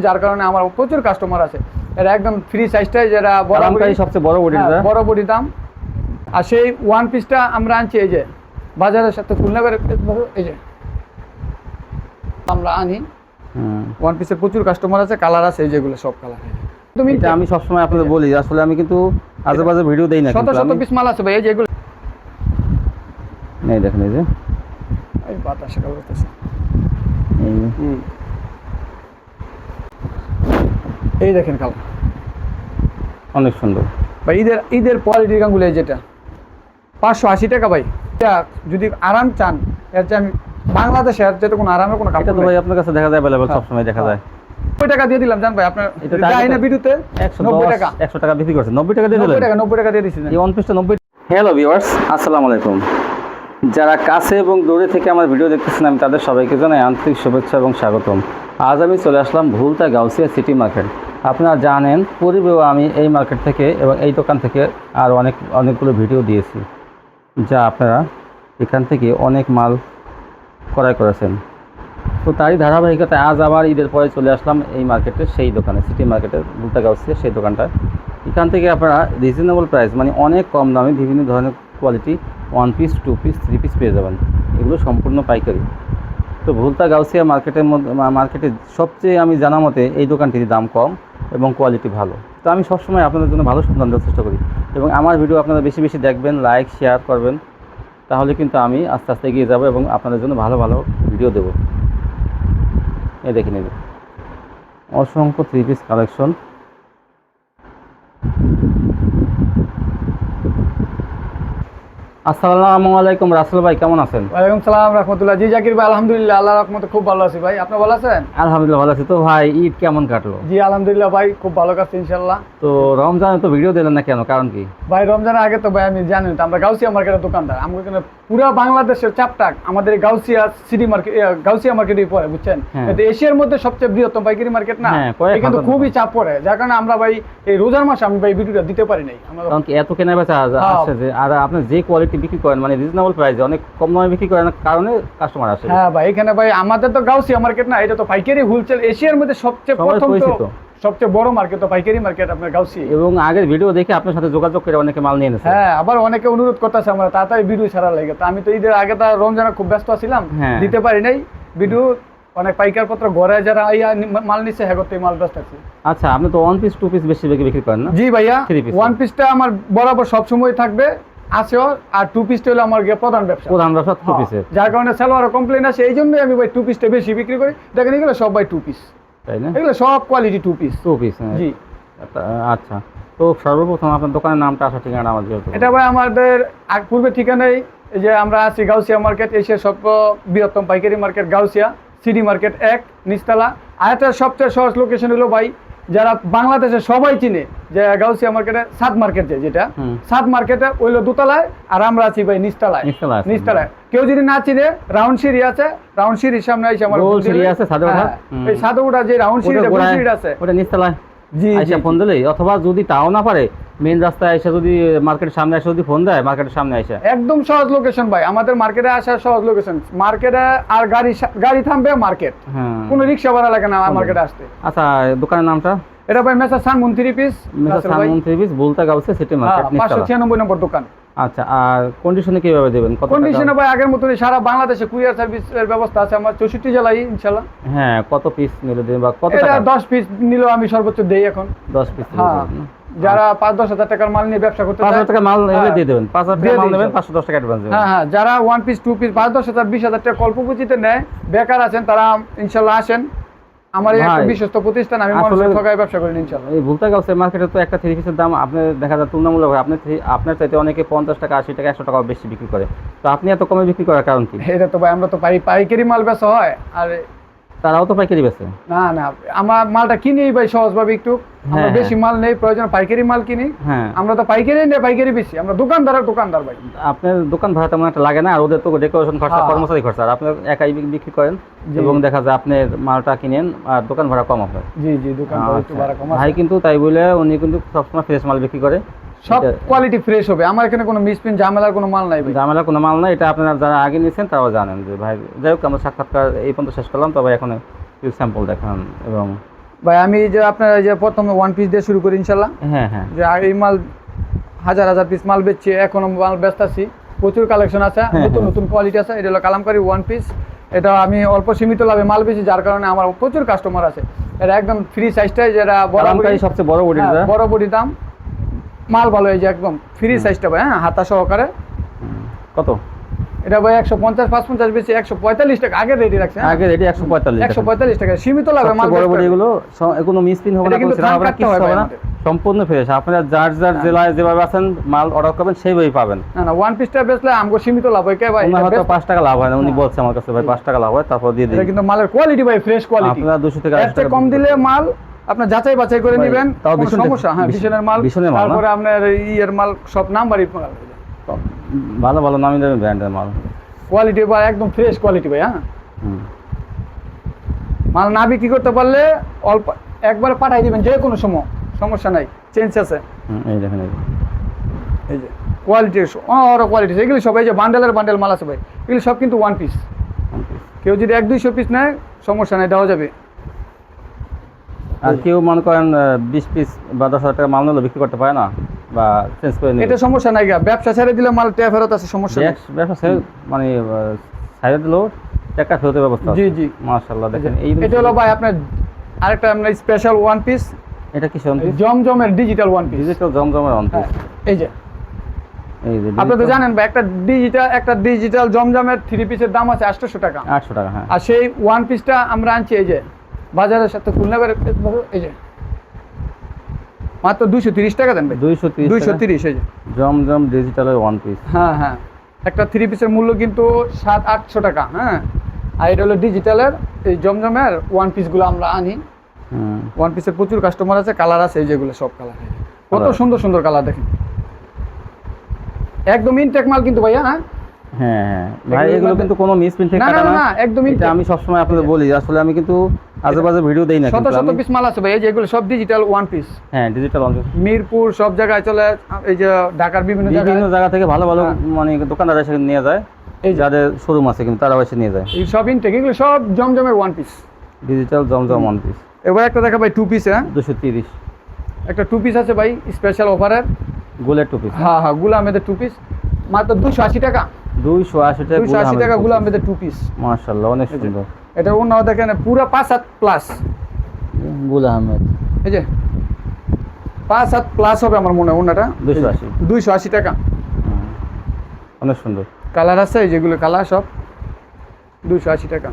যার কারণে আমার প্রচুর কাস্টমার আছে। এটা একদম ফ্রি সাইজটাই, যেটা সবচেয়ে বড় বডি, বড় বডি দাম। আর সেই ওয়ান পিসটা আমরা আনছি এই যে বাজারের সাথে তুলনা করে, এই যে আমরা আনি ওয়ান পিসের প্রচুর কাস্টমার আছে, কালার আছে, এই যেগুলো সব কালার। তুমি এটা আমি সবসময় আপনাদের বলি, আসলে আমি কিন্তু আজেবাজে ভিডিও দেই না, শত শত পিস মাল আছে ভাই, এই যেগুলো এই দেখেন, এই যে এই বাতাসে কালতেছে, এই দেখেন কালার অনেক সুন্দর ভাই। ঈদের কোয়ালিটির গানগুলো, এই যেটা 580 টাকা ভাই। এটা যদি আরাম চান, এর চেয়ে আমি বাংলাদেশে আর যেটা কোনো আরামের কোনো কাপড় তো ভাই আপনার কাছে দেখা যায় अवेलेबल, সব সময় দেখা যায়। 90 টাকা দিয়ে দিলাম জান ভাই, আপনার এটা গায়না ভিডিওতে 190 টাকা 100 টাকা বিক্রি করছেন, 90 টাকা দিয়ে দিলেন। 90 টাকা দিয়ে দিছেন এই ওয়ান পিসটা 90। হ্যালো ভিউয়ার্স, আসসালামু আলাইকুম। যারা কাছে এবং দূরে থেকে আমার ভিডিও দেখতেছেন, আমি তাদের সবাইকে জানাই আন্তরিক শুভেচ্ছা এবং স্বাগতম। আজ আমি চলে আসলাম ভুলতা গাউসিয়া সিটি মার্কেট। আপনারা জানেন পূর্বেও আমি এই মার্কেট থেকে এবং এই দোকান থেকে আর অনেকগুলো ভিডিও দিয়েছি, যা আপনারা এখান থেকে অনেক মাল ক্রয় করেছেন। তো তারই ধারাবাহিকতায় আজ আবার ঈদের পরে চলে আসলাম এই মার্কেটে, সেই দোকানে, সিটি মার্কেটের ভুলতা গাউসিয়া সেই দোকানটায়। এখান থেকে আপনারা রিজনেবল প্রাইস, মানে অনেক কম দামে বিভিন্ন ধরনের quality one piece, two piece, three piece পেয়ে যাবেন। এগুলো সম্পূর্ণ পাইকারি। তো ভুলতা গাউসিয়া মার্কেটে সবচেয়ে আমি জানা মতে এই দোকানটির দাম কম এবং কোয়ালিটি ভালো। তো আমি সবসময় আপনাদের জন্য ভালো সন্ধান দেওয়ার চেষ্টা করি এবং আমার ভিডিও আপনারা বেশি বেশি দেখবেন, লাইক শেয়ার করবেন, তাহলে কিন্তু আমি আস্তে আস্তে এগিয়ে যাব এবং আপনাদের জন্য ভালো ভালো ভিডিও দেবো। এই দেখে নেবেন অসংখ্য থ্রি পিস কালেকশন। আসসালামু আলাইকুম রাসেল ভাই, কেমন আছেন? ওয়ালাইকুম সালাম রাহমাতুল্লাহ। জি জাকির ভাই, আলহামদুলিল্লাহ আল্লাহর রহমতে খুব ভালো আছি ভাই। আপনি ভালো আছেন? আলহামদুলিল্লাহ ভালো আছি। তো ভাই ঈদ কেমন কাটলো? জি আলহামদুলিল্লাহ ভাই, খুব ভালো কাটছে ইনশাআল্লাহ। তো রমজানে তো ভিডিও দিলেন না কেন, কারণ কি? ভাই রমজানের আগে তো ভাই আমি জানেন তো আমরা গাউসিয়া মার্কেটের দোকানদার, আমরা এখানে পুরো বাংলাদেশের চাপটাক আমাদের গাউসিয়া সিটি মার্কেট, গাউসিয়া মার্কেটই পড়ে, বুঝছেন? এটা এশিয়ার মধ্যে সবচেয়ে বৃহত্তম পাইকারি মার্কেট না, এখানে খুবই চাপ পড়ে, যার কারণে আমরা ভাই এই রোজার মাসে আমি ভাই ভিডিওটা দিতে পারি নাই। কারণ কি এত কেনা বেচা আসছে যে, আর আপনি যে কোয়ালিটি বিক্রি করেন মানে রিজনেবল প্রাইসে অনেক কম দামে বিক্রি করেন, কারণে কাস্টমার আসে। হ্যাঁ ভাই, এখানে ভাই আমাদের তো গাউসিয়া মার্কেট না, এটা তো পাইকারি হোলসেল, এশিয়ার মধ্যে সবচেয়ে প্রথম তো সবচেয়ে বড় মার্কেট তো পাইকারি মার্কেট আপনার গাউসিয়া। এবং আগের ভিডিও দেখে আপনার সাথে যোগাযোগ করে অনেকে মাল নিয়ে এনেছে। হ্যাঁ, আবার অনেকে অনুরোধ করতেছে আমরা তাড়াতাড়ি ভিডিও ছাড়া লাগে। তো আমি তো ঈদের আগে তো রমজানে খুব ব্যস্ত ছিলাম, দিতে পারি নাই ভিডিও। অনেক পাইকার পত্র ঘরে যারা মাল নিচ্ছে, হ্যাঁ করতে মাল ব্যস্ত আছে। আচ্ছা, আপনি তো ওয়ান পিস টু পিস বেশি বিক্রি করেন না? জি ভাইয়া, ওয়ান পিসটা আমার বরাবর সব সময় থাকবে, আছেও। আর টু পিসটা হলো আমার প্রধান ব্যবসা টু পিসের, যার কারণে সালোয়ার কমপ্লেন আসে, এই জন্যই আমি ভাই টু পিসটা বেশি বিক্রি করি। দেখেন এগুলো সব ভাই টু পিস, তাই না? এগুলো সব কোয়ালিটি টু পিস। জি আচ্ছা, তো সর্বপ্রথম আপনার দোকানের নামটা, আসা ঠিকানা আমার যেহেতু। এটা ভাই আমাদের পূর্বে ঠিকানাই যে আমরা আছি গাউসিয়া মার্কেট, এশিয়ার সব বৃহত্তম পাইকারি মার্কেট গাউসিয়া সিটি মার্কেট 1 নিচতলা। আর একটা সবচেয়ে সহজ লোকেশন হলো ভাই, যারা বাংলাদেশে সবাই চিনে যে গাউসিয়া মার্কেটে সাত মার্কেট, যেটা সাত মার্কেটে ওইলো দোতলায়, আর আমরা আছি ভাই নিচতলায়। কেউ যদি না চিনে, রাউন্ড সিঁড়ি আছে, রাউন্ড সিঁড়ির সামনে এসে আমার এই সাদুটা যে রাউন্ড সিঁড়িটা আছে ওটা নিচতলায়। জি আচ্ছা, ফোন দিলেই, অথবা যদি তাও না পারে মেইন রাস্তায় এসে যদি মার্কেটের সামনে এসে যদি ফোন দেয়, মার্কেটের সামনে এসে একদম সহজ লোকেশন ভাই, আমাদের মার্কেটে আসার সহজ লোকেশন। মার্কেটে আর গাড়ি থামবে মার্কেট, কোনো রিকশা ভাড়া লাগে না মার্কেটে আসতে। আচ্ছা, দোকানের নামটা? এটা ভাই messrs Sunmoon three piece, Bhulta Gausia city market, 596 নম্বর দোকান। আচ্ছা, আর কন্ডিশনে কিভাবে দেবেন? কন্ডিশনে ভাই আগের মতই, সারা বাংলাদেশে কুরিয়ার সার্ভিসের ব্যবস্থা আছে আমার 64 জেলায় ইনশাআল্লাহ। হ্যাঁ, কত পিস নিলে দেন বা কত টাকা? 10 পিস নিলেও আমি সর্বোচ্চ দেই এখন 10 পিস। হ্যাঁ, যারা 5-10 হাজার টাকার মাল নিয়ে ব্যবসা করতে চায়, 5,000 টাকা মাল নিলে দিয়ে দেবেন, 5,000 টাকা মাল নেবেন, 510 টাকা অ্যাডভান্স দেবেন। হ্যাঁ, যারা ওয়ান পিস টু পিস 5-10 হাজার 20 হাজার টাকা অল্প পুঁজিতে নেয়, বেকার আছেন, তারা ইনশাআল্লাহ আসেন আমার এই একটা বিশ্বস্ত প্রতিষ্ঠান, আমি মানুষের ঠকায় ব্যবসা করি ইনশাআল্লাহ। এই ভুলতা গাউসিয়া মার্কেটে তো একটা থ্রি পিসের দাম আপনি দেখা যায় তুলনামূলক, আপনার চাইতে অনেকে 50 টাকা 80 টাকা 100 টাকা বেশি বিক্রি করে। তো আপনি এত কমে বিক্রি করার কারণ কি? এটা তো ভাই আমরা তো পাইকারি মাল বেচা হয়, আর তারাও তো পাইকারি বেচে। না আমরা মালটা কিনি ভাই সহজভাবে একটু, আমরা বেশি মাল নেই, প্রয়োজন পাইকারি মাল কিনি। আমরা তো পাইকারি নেই, পাইকারি বেশি, আমরা দোকানদার ভাই। আপনার দোকান ভাড়া তেমন একটা লাগে না, আর ওদের তো ডেকোরেশন খরচা, কর্মচারী খরচা, আপনি একাই বিক্রি করেন এবং দেখা যায় আপনি মালটা কিনেন আর দোকান ভাড়া কম আপনার। জি দোকান ভাড়া কম। ভাই কিন্তু তাই বলে উনি কিন্তু সবসময় ফ্রেশ মাল বিক্রি করে, সব কোয়ালিটি ফ্রেশ হবে। আমার এখানে কোনো মিসপ্রিন্ট ঝামেলার কোনো মাল নাই ভাই, ঝামেলার কোনো মাল নাই। এটা আপনারা যারা আগে নিয়েছেন তারাও জানেন যে ভাই। যাই হোক, আমরা সাক্ষাৎকার এই পর্যন্ত শেষ করলাম, তবে এখন স্যাম্পল দেখান এবং ভাই আমি যে আপনার এই যে প্রথমে ওয়ান পিস দিয়ে শুরু করি ইনশাল্লাহ। হ্যাঁ হ্যাঁ যে এই মাল হাজার হাজার পিস মাল বেচছি, এখনো মাল বেচতেছি, প্রচুর কালেকশন আছে, হ্যাঁ, নতুন হ্যাঁ। নতুন কোয়ালিটি আছে। এটা হলো কালামকারী ওয়ান পিস। এটা আমি অল্প সীমিত লাভে মাল বেচি, যার কারণে আমার প্রচুর কাস্টমার আছে। এটা একদম ফ্রি সাইজটাই, যেটা কালামকারী সবচেয়ে বড় বডির হ্যাঁ, বড় বডি দাম, মাল ভালো, এই যে একদম ফ্রি সাইজটা ভাই, হ্যাঁ হাতা সহকারে। কত? এটা ভাই 150 550 বেশি 145 টাকা আগে রেডি রাখছে, হ্যাঁ? আগে রেডি 145 145 টাকা সীমিত লাভে মাল বড় বেচতে বডি হবে। এগুলো কোনো মিসপিন হবে না, এটা কোনো কিন্তু ছেঁড়া হবে না, থান কিছু কাটতে হবে হয় না, ভাই সম্পূর্ণ ফ্রেশ। আপনারা যার যার জেলায় যেভাবে আছেন মাল অর্ডার করবেন সেইভাবেই পাবেন। না না, ওয়ান পিসটা বেচলে আমগো সীমিত লাভ হয় কে ভাই? ওনার এটা হয়তো বেচতে- 5 টাকা লাভ হয় না, উনি হ্যাঁ। বলছে আমার কাছে ভাই 5 টাকা লাভ হয়, তারপর দিয়ে দিই। এটা কিন্তু মালের কোয়ালিটি ভাই, ফ্রেশ কোয়ালিটি। আপনারা 200 থেকে 80 এর চেয়ে টাকা কম দিলে মাল আপনার যাচাই বাছাই করে ভাই, নেবেন, তাও কোনো ভীষণ সমস্যা, হ্যাঁ বিশনের মাল, ভীষণের মাল না? তারপরে আপনার ইয়ের মাল সব নাম্বারই মাল, ভালো ভালো নামি দামি ব্র্যান্ডের মাল। কোয়ালিটি ভাই একদম ফ্রেশ কোয়ালিটি ভাই, হ্যাঁ। হুম। মাল না বিক্রি করতে পারলে অল্প একবার পাঠাই দিবেন, যে কোনো সময়, সমস্যা নাই, চেঞ্জ আছে। এই দেখেন এই যে। এই যে কোয়ালিটি, আরো কোয়ালিটি, এগুলো সব এই যে বান্ডেলের বান্ডেল মাল আছে ভাই, এগুলো সব কিন্তু ওয়ান পিস। কেউ যদি 100-200 পিস নেয় সমস্যা নাই, দেওয়া যাবে। আর কেউ মনে করেন 20 পিস বা 10,000 টাকা মাল নিলে বিক্রি করতে পারে না, বা চেঞ্জ করে নিবে। এটা সমস্যা নাই গা, ব্যবসা ছেড়ে দিলে মাল ট্যা ফেরত আছে, সমস্যা নেই। ব্যবসা মানে সাইডে দিলেও টাকা ফেরতের ব্যবস্থা আছে। জি জি, মাশাআল্লাহ দেখেন এই এটা হলো ভাই আপনার আরেকটা আমরা স্পেশাল ওয়ান পিস, এটা কি শুনুন, জমজমের ডিজিটাল ওয়ান পিস। ডিজিটাল জমজমের অন হ্যাঁ, এই যে এই যে আপনি তো জানেন ভাই, একটা ডিজিটাল জমজমের 3 পিসের দাম আছে 800 টাকা। 800 টাকা। হ্যাঁ, আর সেই ওয়ান পিসটা আমরা আনছি এই যে বাজারের সাথে তুলনা করে, এই যে মাত্র 230 টাকা দেন ভাই। 230 230, এই যে জমজম ডিজিটালের ওয়ান পিস। হ্যাঁ হ্যাঁ, একটা 3 পিসের মূল্য কিন্তু 700-800 টাকা, হ্যাঁ। আর এটা হলো ডিজিটালের এই জমজমের ওয়ান পিসগুলো আমরা আনি। হুম। ওয়ান পিসের প্রচুর কাস্টমার আছে, কালার আছে এই যেগুলো সব কালার, কত Colour। সুন্দর সুন্দর কালার দেখেন, একদম ইনটেক মাল কিন্তু ভাইয়া, হ্যাঁ। হ্যাঁ হ্যাঁ ভাই, এগুলোর এগুলো মধ্যে- কিন্তু কোনো মিসপ্রিন্ট থেকে না না কাটা না না, না, একদম এটা ইনটেক। আমি সবসময় আপনাদের বলি যে আসলে আমি কিন্তু আজেবাজে ভিডিও দেই না, শত কিন্তু শত আমি পিস মাল আছে ভাই, এই যে এগুলো সব ডিজিটাল ওয়ান পিস। হ্যাঁ ডিজিটাল অন মিরপুর সব জায়গায় চলে, এই যে ঢাকার বিভিন্ন জায়গায়, বিভিন্ন জায়গা থেকে ভালো ভালো হ্যাঁ। মানে দোকানদার এসে নিয়ে যায়, এই যাদের শোরুম আছে কিন্তু তারা এসে নিয়ে যায়। এই সব ইনটেক, এগুলো সব জমজমের ওয়ান পিস। ডিজিটাল জমজম ওয়ান পিস এবার একটা দেখা ভাই টু পিস, হ্যাঁ 230 একটা টু পিস আছে ভাই স্পেশাল অফারের, গোলের টু পিস। হ্যাঁ হ্যাঁ, গুলা আহমেদের টু পিস মাত্র 280 টাকা। 280 টাকা 280 টাকা গুলা আহমেদের টু পিস। মাশাআল্লাহ অনেক সুন্দর। এটা অন্য দেখেন পুরো 5-7 প্লাস, গুল আহমেদ এই যে 5-7 প্লাস হবে আমার মনে হয় ওনাটা। 280 280 টাকা, অনেক সুন্দর। কালার আছে এই যেগুলো কালার সব 280 টাকা।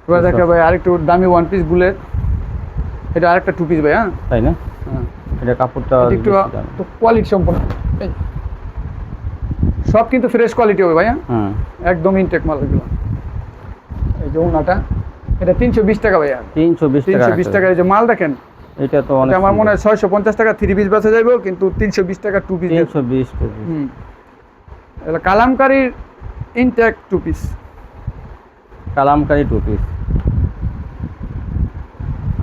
এবার দেখা ভাই আরেকটু দামি ওয়ান পিস গুলের, এটা আরেকটা টু পিস ভাই, হ্যাঁ। তাই না? হ্যাঁ, এটা কাপড়টা এটা একটু বেশি দাম। কোয়ালিটি সম্পন্ন, এই সব কিন্তু ফ্রেশ কোয়ালিটি হবে ভাই, হ্যাঁ হুম। একদম ইনটেক মাল এগুলো। এই যে ওনাটা, এটা 320 টাকা ভাইয়া, 320 টাকা। 320 টাকা। এই যে মাল দেখেন, এটা তো অনেক এটা আমার মনে হয় 650 টাকা 3 পিস বেচা যাইব, কিন্তু 320 টাকা টু পিস। 320 টাকা। হুম, এটা কালামকারীর ইনটেক two piece. Kalamkari two piece.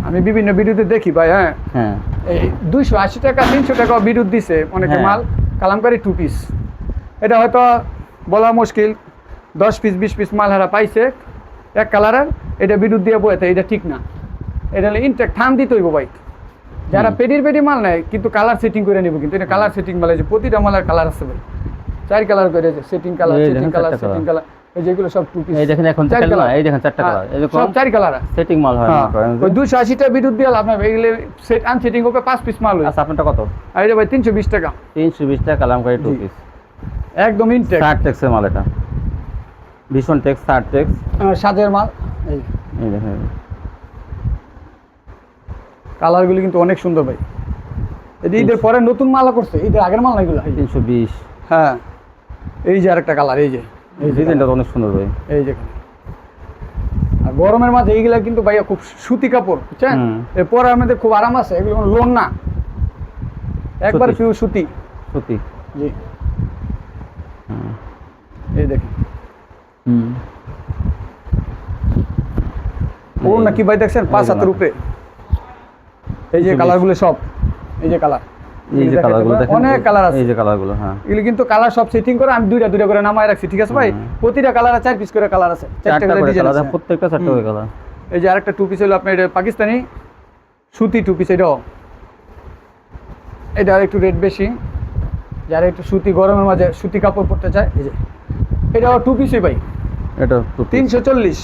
আমি বিভিন্ন ভিডিওতে দেখি ভাই, হ্যাঁ হ্যাঁ এই 280 টাকা 300 টাকা বিদ্যুৎ দিছে অনেকে হ্যাঁ। মাল, কালামকারী টু পিস। এটা হয়তো বলা মুশকিল, 10 পিস 20 পিস মাল হারা পাইছে এক কালারের, এটা বিদ্যুৎ দিয়ে বইতে, এটা ঠিক না। এটা হলে ইনটেক থান দিতে হইব ভাই। যারা পেডি মাল নেয় কিন্তু কালার সেটিং করে নিব, কিন্তু এটা কালার সেটিং মাল, এই যে প্রতিটা মালের কালার আছে ভাই, 4 কালার করে, যে সেটিং কালার, এই সেটিং দেখেন কালার, 4টা সেটিং colour। কালার, এই যেগুলো সব টু পিস। এই দেখেন এখন 4 তেল না, কালার, এই দেখেন 4টা কালার, এই দেখুন সব 4 কালার। সেটিং মাল হয় না করেন যে। ওই 280 টা বিদ্যুৎ দিয়ে আপনার এগুলো সেট আনসেটিং হবে 5 পিস মাল হই। আচ্ছা আপনারটা কত? আর এটা ভাই 320 টাকা, 320 টাকা কালামকারী টু জি। পিস। একদম ইনটেক 60 টেক্সের মাল এটা, ভীষণ টেক্স, 60 টেক্স। সাজের মাল। এই এই দেখেন কালারগুলো কিন্তু অনেক সুন্দর ভাই। এটা ঈদের পরে নতুন মাল করছে, ঈদের আগের মাল না এগুলো। 320। হ্যাঁ, এই যে আরেকটা কালার, এই যে এই ডিজাইনটা অনেক সুন্দর ভাই। এই যে আর গরমের মাঝে এইগুলা কিন্তু ভাইয়া খুব সুতি কাপড়, বুঝছেন? হুম। এর পরে আমাদের খুব আরাম আছে, এগুলো কোনো লোন না, একবার সুতি। পিওর সুতি। সুতি। জি, হুম। এই দেখেন হুম। ও নাকি ভাই দেখছেন 5 হাতের উপরে। এই যে কালারগুলো সব, এই যে কালার, এই যে কালারগুলো দেখেন, অনেক কালার আছে, এই যে কালারগুলো, হ্যাঁ এগুলো কিন্তু কালার সব সেটিং করে আমি দুইটা দুইটা করে নামায় রাখছি, ঠিক আছে ভাই? প্রতিটা কালারে 4 পিস করে কালার আছে, 4টা করে ডিজাইন আছে, প্রত্যেকটা 4টা করে কালার। এই যে আরেকটা টু পিস হলো আপনার এটা পাকিস্তানি সুতি টু পিস, এটা আর একটু রেট বেশি, যারা একটু সুতি গরমের মাঝে সুতি কাপড় পরতে চায়, এই যে এটাও টু পিসই ভাই, এটা 340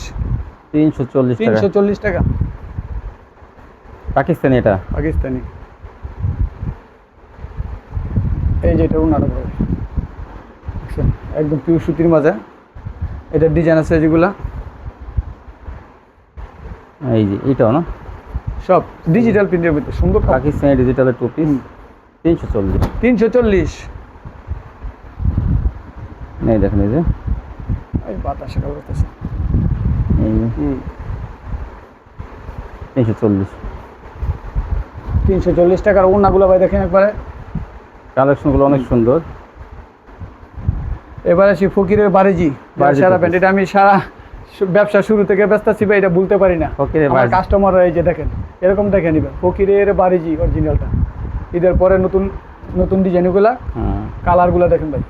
340 টাকা টাকা। পাকিস্তানি, এটা পাকিস্তানি। এই যে এটা ওনাটা বড়, দেখছেন? একদম পিওর সুতির মাঝে এটা ডিজাইন আছে যেগুলা, এই যে এটাও না, সব ডিজিটাল প্রিন্টের ভিতরে সুন্দর কাপড়। পাকিস্তানি ডিজিটালের টু পিস 340। 340। এই দেখেন, এই যে এই বাতাসে কাপড়, এই যে 340। 340 টাকার ওড়নাগুলো ভাই দেখেন একবারে, কালেকশনগুলো অনেক সুন্দর। এবারে আসি ফকিরের বারিজি সারা প্যান্ট, এটা আমি সারা ব্যবসা শুরু থেকে ব্যস্ত আছি ভাই, এটা ভুলতে পারি না। ফকিরের আমার বারিজি। কাস্টমার এই যে দেখেন এরকম দেখে নিবেন, ফকিরের বারিজি অরিজিনালটা, ঈদের পরে নতুন নতুন ডিজাইনগুলা, কালারগুলো দেখেন ভাই।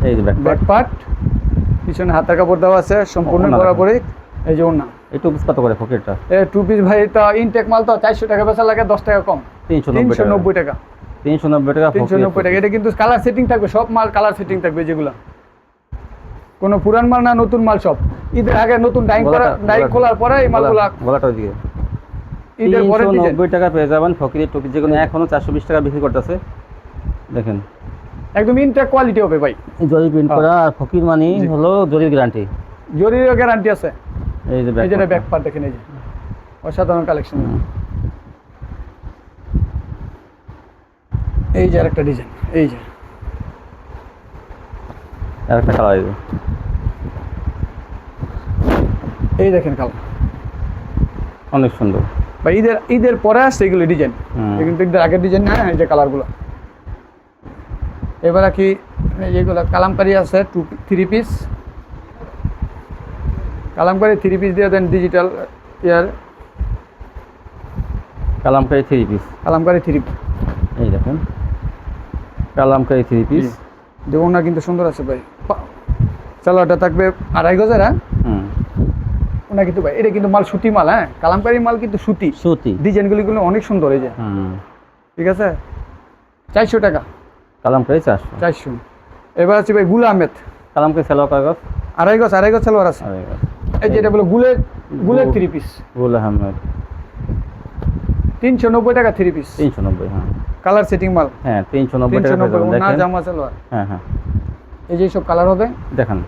এই যে ব্যাক পার্ট, পিছনে হাতের কাপড় দেওয়া আছে সম্পূর্ণ ওড়না বরাবরই, এই যে ওড়না। এই টু পিস কত করে ফকিরটা? এই টু পিস ভাই তো ইনটেক মাল তো 400 টাকা বেচা লাগে, 10 টাকা কম, 390 টাকা। 390 টাকা। 390 টাকা। এটা কিন্তু কালার সেটিং থাকবে, সব মাল কালার সেটিং থাকবে যেগুলো, কোনো পুরান মাল না, নতুন মাল সব। ঈদের আগে নতুন ডাইং করা, ডাইং খোলার পরে এই মালগুলো গলাটা দিকে ঈদের পরে 390 টাকা পেয়ে যাবেন ফকিরের টুপি, যেগুলো এখনো 420 টাকা বিক্রি করতেছে। দেখেন একদম ইনটেক কোয়ালিটি হবে ভাই, জরি প্রিন্ট করা, আর ফকির মানি হলো জরির গ্যারান্টি, জরিরও গ্যারান্টি আছে। এই যে এই যে ব্যাক পার্ট দেখেন, এই যে অসাধারণ কালেকশন। এই যে আরেকটা ডিজাইন, এই যে আরেকটা কালার, এই যে এই দেখেন কালার অনেক সুন্দর ভাই। ঈদের পরে আসছে এগুলো ডিজাইন, কিন্তু ঈদের আগের ডিজাইন না, এই যে কালারগুলো। এবারে কি এইগুলো কালামকারি আছে 3 পিস, কালামকারি 3 পিস দিয়ে দেন, ডিজিটাল ইয়ার কালামকারি 3 পিস, কালামকারি 3 পিস। এই দেখেন কালামকারি 3 পিস। দেখুন না, কিন্তু সুন্দর আছে ভাই। সালোয়ারটা থাকবে 2.5 গজের, হ্যাঁ ওনা কিন্তু ভাই এটা কিন্তু মাল সুতি মাল, হ্যাঁ কালামকারি মাল কিন্তু সুতি, ডিজাইনগুলো অনেক সুন্দর, এই যে ঠিক আছে। 400 টাকা কালামকারি 400। এবার আছে ভাই গুল আহমেদ, কালামকারি সালোয়ার কাগজ 2.5 গজ সালোয়ার আছে। এই যে এটা বলে গুলের 3 পিস, গুল আহমেদ 390 টাকা 3 পিস, 390। হ্যাঁ কালার সেটিং মাল, হ্যাঁ 390 টাকা পেয়ে যাবেন। না দেখেন জামা সালোয়ার, হ্যাঁ হ্যাঁ এই যে সব কালার হবে, দেখেন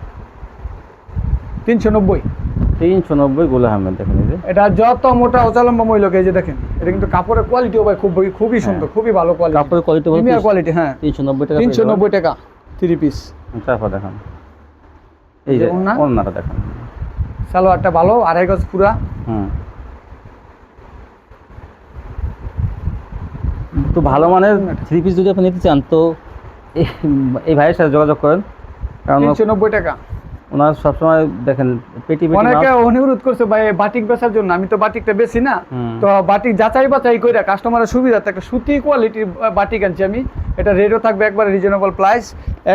390 গুল আহমেদ। দেখেন এই যে এটা যত মোটা অচালম্বা মহিলাকে, এই যে দেখেন এটা কিন্তু কাপড়ের কোয়ালিটিও ভাই খুবই সুন্দর, খুবই ভালো কোয়ালিটি, কাপড়ের কোয়ালিটি প্রিমিয়ার কোয়ালিটি। হ্যাঁ 390 টাকা, 390 টাকা 3 পিস। তারপর দেখেন এই যে ওড়নাটা দেখেন, সালোয়ারটা ভালো, 2.5 গজ পুরা। তো ভালো মানের 3 পিস যদি আপনি নিতে চান তো এই ভাইয়ের সাথে যোগাযোগ করেন, কারণ 390 টাকা। ওনার সবসময় দেখেন পেটি অনেকে অনুরোধ করছে ভাই বাটিক বেচার জন্য, আমি তো বাটিকটা বেশি না, তো বাটিক যাচাই বাছাই করে কাস্টমারের সুবিধাতে একটা সুতি কোয়ালিটির বাটিক আনছি আমি। এটা রেটও থাকবে একবারে রিজনেবল প্রাইস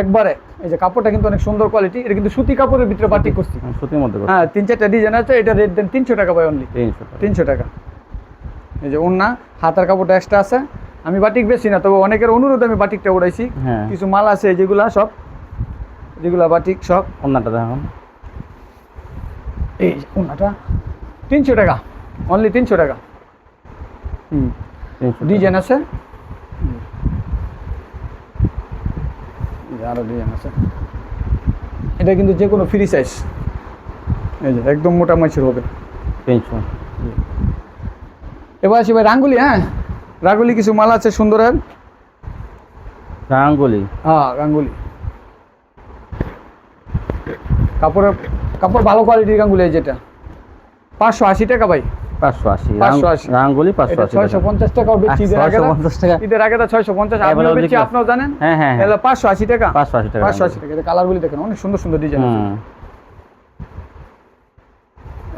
একবারে। এই যে কাপড়টা কিন্তু অনেক সুন্দর কোয়ালিটি, এটা কিন্তু সুতি কাপড়ের ভিতরে বাটিক করছি, সুতির মধ্যে। হ্যাঁ 3-4টা ডিজাইন আছে, এটা রেট দেন 300 টাকা ভাই, অনলি 300 টাকা। এই যে ওড়না, হাতার কাপড়টা এক্সট্রা আছে। আমি বাটিক বেশি না, তবে অনেকের অনুরোধে আমি বাটিকটা উড়াইছি। কিছু মাল আছে যেগুলা সব, যেগুলা বাটিক সব। ওড়নাটা দেখুন, এই ওড়নাটা 300 টাকা, অনলি 300 টাকা। ডিজাইন আছে, আরো ডিজাইন আছে। এটা কিন্তু যে কোনো ফ্রি সাইজ, এই যে একদম মোটা মাছের হবে 300। এবার আসি ভাই রাঙ্গুলি, হ্যাঁ রাঙ্গুলি কিছু মাল আছে সুন্দরের, রাঙ্গুলি, হ্যাঁ রাঙ্গুলি কাপড় ভালো কোয়ালিটির গাঙ্গুলি, যেটা 580 টাকা ভাই, 580 রাঙ্গুলি 580 650 টাকা বেচি। ঈদের আগে 650, আপনিও বেচি, আপনারা জানেন। হ্যাঁ হ্যাঁ 580 টাকা, 580 টাকা। 580 টাকা। এটা কালারগুলি দেখেন, অনেক সুন্দর সুন্দর ডিজাইন আছে,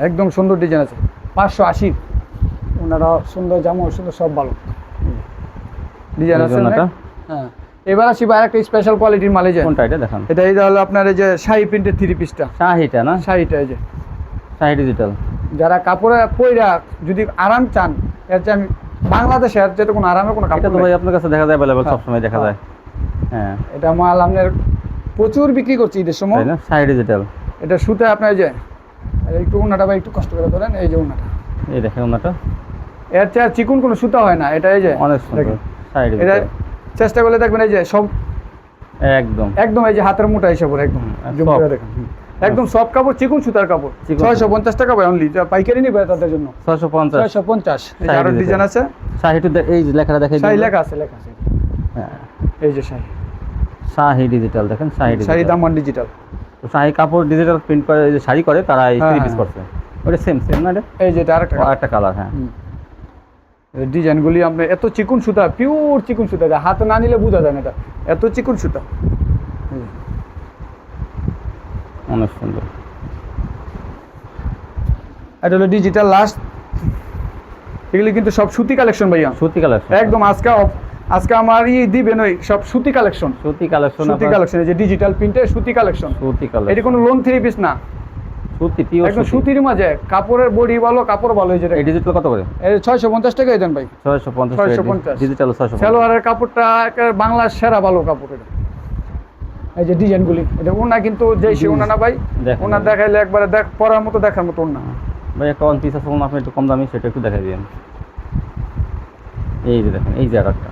একদম সুন্দর ডিজাইন আছে। 580। ওনারা সুন্দর জামা সুন্দর সব ভালো ডিজাইন আছে ওনাটা? অনেক। হ্যাঁ, এবার আসি ভাই একটা স্পেশাল কোয়ালিটির মালে যায়। কোনটা এটা দেখান? এটা হলো আপনার এই যে শাহি প্রিন্টের 3 পিসটা। শাহিটা না? শাহিটা এই যে শাহি ডিজিটাল। যারা কাপড়ে পইরা যদি আরাম চান, এর চেয়ে আমি বাংলাদেশে এর চেয়ে তো কোনো আরামের কোনো এটা কাপড় তো ভাই নাই। আপনার কাছে দেখা যায় অ্যাভেলেবল, হ্যাঁ, সবসময় দেখা যায়। হ্যাঁ, এটা মাল আপনার প্রচুর বিক্রি করছি ঈদের সময়। তাই না? শাহি ডিজিটাল। এটা সুতে আপনার এই যে একটু উন্নাটা ভাই একটু কষ্ট করে ধরেন, এই যে উন্নাটা এই দেখেন ওনাটা এর চেয়ে চিকুন কোনো সুতা হয় না। এটা এই যে অনেক সুন্দর। দেখেন, শাহি এটা ডিজিটাল চেষ্টা করলে দেখবেন এই যে সব একদম। একদম এই যে হাতের মোটা হিসাব একদম জুম করে দেখেন, একদম সব কাপড় চিকুন সুতার কাপড়। চিকন 650 টাকা ভাই অনলি, পাইকারি নিবে তাদের জন্য 650। 650। এই যে আরো শাড়ি ডিজাইন আছে, শাহি টু এই যে লেখাটা দেখাই শাড়ি দিন। লেখা আছে, লেখা আছে হ্যাঁ, এই যে শাড়ি, শাহি ডিজিটাল দেখেন, শাহি শাড়ি ডিজিটাল। দামান ডিজিটাল। তো শাহি কাপড় ডিজিটাল প্রিন্ট করে যে শাড়ি করে তারা এই হ্যাঁ, 3 পিস হ্যাঁ। করছে। ওটা সেম না এটা? এই যে এটা আরেকটা আরেকটা কালার। হ্যাঁ, ডিজাইনগুলি আপনি এত চিকুন সুতা, পিওর চিকুন সুতা, যা হাতে না নিলে বোঝা যায় না এটা এত চিকুন সুতা। অনেক সুন্দর। এটা হলো ডিজিটাল লাস্ট। এগুলি কিন্তু সব সুতি কালেকশন ভাইয়া, সুতি কালেকশন একদম আজকে আমার দিবেন ওই সব সুতি কালেকশন। সুতি কালেকশন। সুতি কালেকশন এই যে ডিজিটাল প্রিন্টের সুতি কালেকশন। সুতি এটা কালেকশন। কোনো লোন 3 পিস না, সুতি পিওর একদম সুতি। সুতির মাঝে কাপড়ের বডি ভালো, কাপড় ভালো। এই যে এই ডিজিটাল কত করে? 650 টাকাই দেন ভাই। 650 650 ডিজিটাল 650। সালোয়ারের কাপড়টা একেবারে বাংলার সেরা ভালো কাপড় এটা। এই যে ডিজাইনগুলি, এটা ওনা কিন্তু যেই সে ওনা না ভাই, দেখেন। ওনা দেখাইলে একবারে পরার মতো, দেখার মতো ওনা। ভাই একটা ওয়ান পিস আছে আপনি একটু কম দামি, সেটা একটু দেখাই দিন। এই যে দেখেন, এই যে আরেকটা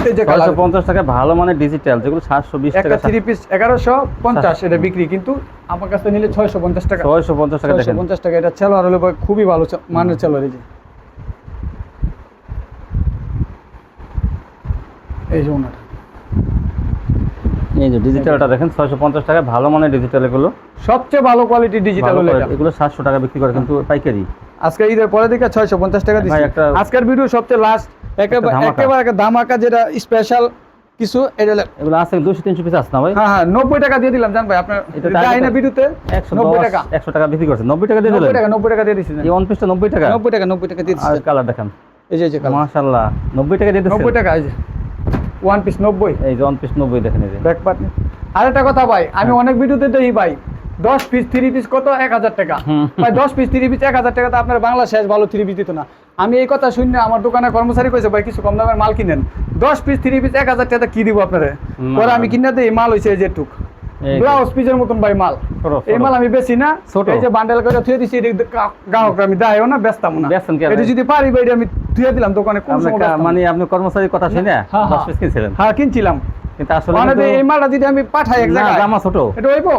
এই যে কালার 650 টাকা ভালো মানে ডিজিটাল, যেগুলো 720 একটা টাকা। 3 পিস 1150 এটা বিক্রি, কিন্তু আমার কাছে নিলে 650 টাকা। 650 টাকা দেখেন। 650 টাকা। এটা সালোয়ার হলে ভাই খুবই ভালো মানের সালোয়ার। এই যে ওনাটা, এই যে ডিজিটালটা দেখেন 650 টাকা, ভালো মানে ডিজিটাল। এগুলো সবচেয়ে ভালো কোয়ালিটি ডিজিটাল হলো এটা। এগুলো 700 টাকা বিক্রি করে কিন্তু পাইকারি। আজকে ঈদের পরে দিকে 650 টাকা ভাই দিচ্ছি। আজকের ভিডিও সবচেয়ে লাস্ট একেবারে একটা ধামাকা, যেটা স্পেশাল কিছু। এটা এগুলো আছে 200-300 পিস আছে না ভাই? হ্যাঁ 90 টাকা দিয়ে দিলাম জান ভাই, আপনার এটা যাই না ভিডিওতে 90 টাকা। 100 টাকা বিক্রি করছে, 90 টাকা দিয়ে দিলেন? 90 টাকা দিয়ে দিচ্ছি। এই ওয়ান পিসটা 90 টাকা? 90 টাকা দিয়ে আর দিচ্ছি। কালার দেখেন, এই যে কালার মাশাআল্লাহ 90 টাকা দিয়ে দিচ্ছেন। 90 টাকা। এই যে ওয়ান পিস 90। এই যে ওয়ান পিস 90 দেখেন। এই যে ব্যাক পার্ট। আরেকটা কথা ভাই, আমি অনেক ভিডিওতে দেখি ভাই 10 পিস 3 পিস কত 1000 টাকা। ভাই 10 পিস 3 পিস 1000 টাকা তো আপনার বাংলা শেষ ভালো 3 পিস দিত না। আমি এই কথা শুনে আমার দোকানে কর্মচারী কইছে ভাই কিছু কম দামের মাল কিনেন। 10 পিস 3 পিস 1000 টাকা কি দিব আপনারে? পরে আমি কিনা দেই, মাল হইছে এই যে টুক ব্লাউজ পিসের মতন ভাই মাল। এই মাল আমি বেশি না, এই যে বান্ডেল করে থুয়ে দিছি, গ্রাহক আমি দায়ও না, বেচতাম না। এটা যদি পারি ভাই আমি থুয়ে দিলাম দোকানে। কোন মানে আপনি কর্মচারীর কথা শুনে 10 পিস কিনছিলেন? হ্যাঁ কিনছিলাম, কিন্তু আসলে মানে এই মালটা যদি আমি পাঠাই এক জায়গায়, জামা ছোট, এটা হইবো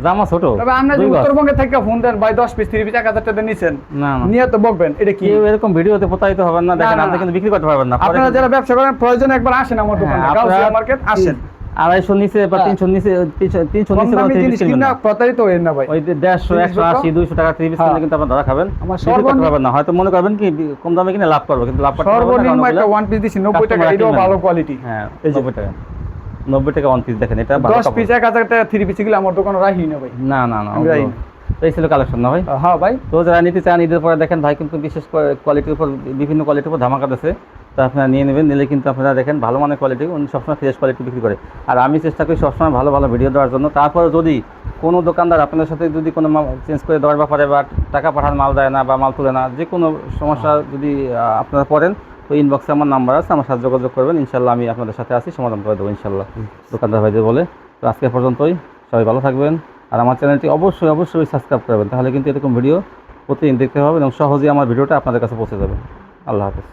জামা ছোট। তবে আমরা যে উত্তরবঙ্গে থেকে ফোন দেন ভাই 10 পিস 3 পিস 1000 টাকা নিছেন, না নিয়ে তো বকবেন এটা কি? কেউ এরকম ভিডিওতে প্রতারিত হবেন না। দেখেন আপনি কিন্তু বিক্রি করতে পারবেন না। আপনারা যারা ব্যবসা করেন প্রয়োজন একবার আসেন আমার দোকানে, গাউসিয়া মার্কেট আসেন। 250 নিচে বা 300 নিচে, 300 নিচে কোনো জিনিস কিনা প্রতারিত হইেন না ভাই। ওই 150 180 200 টাকা 3 পিস কিনলে কিন্তু আপনারা ধরা খাবেন। আমার বিক্রি করতে পারবেন না। হয়তো মনে করবেন কি কম দামে কিনে লাভ করব, কিন্তু লাভ করতে পারবেন না। সর্বনিম্ন একটা ওয়ান পিস দিছি 90 টাকা, এটাও ভালো কোয়ালিটি। হ্যাঁ 90 টাকা, 90 টাকা ওয়ান পিস দেখেন। এটা ভালো 10 পিস 1000 টাকা 3 পিস গুলো আমার দোকানে রাখি না ভাই। না না না, আমি রাখি না। এই ছিল কালেকশন না ভাই? হ্যাঁ ভাই। তো যারা নিতে চান ঈদের পরে দেখেন ভাই কিন্তু বিশেষ কোয়ালিটির উপর, বিভিন্ন কোয়ালিটির উপর ধামাকা দিচ্ছে। তো আপনারা নিয়ে নেবেন, নিলে কিন্তু আপনারা দেখেন ভালো মানের কোয়ালিটি, উনি সবসময় ফ্রেশ কোয়ালিটি বিক্রি করে। আর আমি চেষ্টা করি সবসময় ভালো ভালো ভিডিও দেওয়ার জন্য। তারপরে যদি কোনো দোকানদার আপনাদের সাথে যদি কোনো মাল চেঞ্জ করে দেওয়ার ব্যাপারে বা টাকা পাঠান মাল দেয় না বা মাল তুলে না, যে কোনো সমস্যা যদি আপনারা পড়েন, তো ইনবক্সে আমার নাম্বার আছে, আমার সাথে যোগাযোগ করবেন। ইনশাল্লাহ আমি আপনাদের সাথে আছি, সমাধান করে দেবো ইনশাল্লাহ দোকানদার ভাইদের বলে। তো আজকে পর্যন্তই, সবাই ভালো থাকবেন। আর আমার চ্যানেলটি অবশ্যই সাবস্ক্রাইব করবেন, তাহলে কিন্তু এরকম ভিডিও প্রতিদিন দেখতে পাবেন এবং সহজেই আমার ভিডিওটা আপনাদের কাছে পৌঁছে যাবে। আল্লাহ হাফেজ।